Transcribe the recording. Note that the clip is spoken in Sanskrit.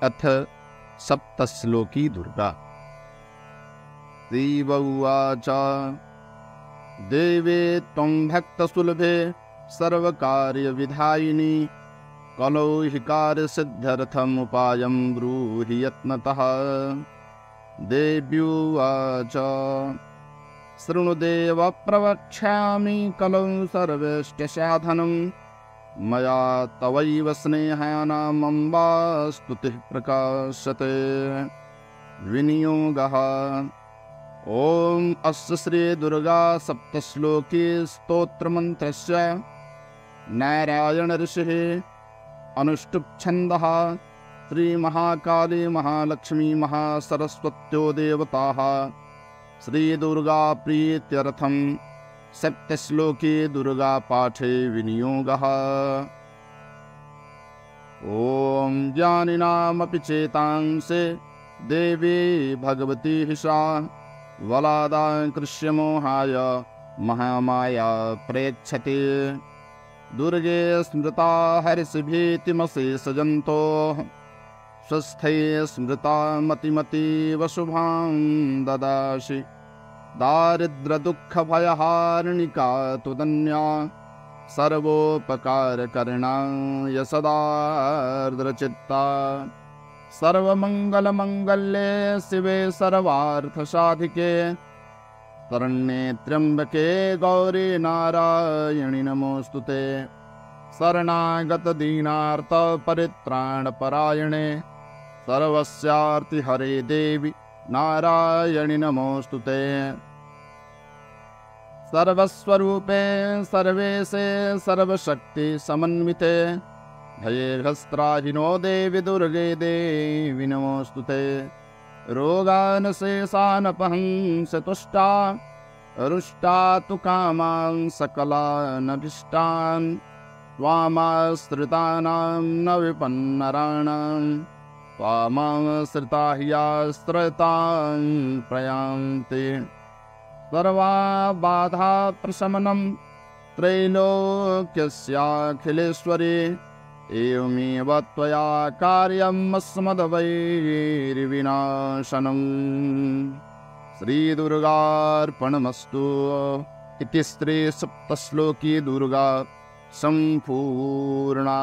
अथ सप्तश्लोकी दुर्गा। देव उवाच देवे त्वं भक्तसुलभे सर्वकार्यविधायिनी कलौ हि कार्यसिद्ध्यर्थमुपायं ब्रूहि यत्नतः। देव्युवाच शृणुदेव प्रवक्ष्यामि कलौ सर्वेष्टसाधनं मया तवैव स्नेहानामम्बा स्तुतिः प्रकाशते। विनियोगः। ॐ अस्य श्रीदुर्गा सप्तश्लोकी स्तोत्रमन्त्रस्य नारायण ऋषिः अनुष्टुप् श्रीमहाकाली महालक्ष्मी महासरस्वत्यो देवताः श्रीदुर्गा प्रीत्यर्थं सप्तश्लोकी दुर्गा पाठे विनियोगः। ॐ ज्ञानिनामपि चेतांसे देवी भगवती सा वलादाकृष्यमोहाय महामाया प्रेक्षते। दुर्गे स्मृता हर्षभीतिमशेषजन्तोः स्वस्थये स्मृता मतिमतीव ददासि। दारिद्र्यदुःखभयहारिणिका तुदन्या सर्वोपकारकरणाय सदार्द्रचित्ता। सर्वमङ्गलमङ्गल्ये शिवे सर्वार्थसाधिके शरण्ये त्र्यम्बके गौरी नारायणि नमोऽस्तुते। शरणागतदीनार्तपरित्राणपरायणे सर्वस्यार्तिहरे देवि नारायणि नमोऽस्तुते। सर्वस्वरूपे सर्वेशे सर्वशक्तिसमन्विते भयेभस्त्राहिनो देवि दुर्गे देवि नमोऽस्तुते। रोगानशेषानपहंस तुष्टा रुष्टा तु कामान् सकलानभीष्टान् त्वामाश्रितानां न विपन्नराणां त्वामाश्रिता ह्याश्रितान् प्रयान्ति। सर्वबाधाप्रशमनं त्रैलोक्यस्याखिलेश्वरी एवमेव त्वया कार्यम् अस्मद्वैरिविनाशनम्। श्रीदुर्गार्पणमस्तु इति श्रीसप्तश्लोकी दुर्गा सम्पूर्णा।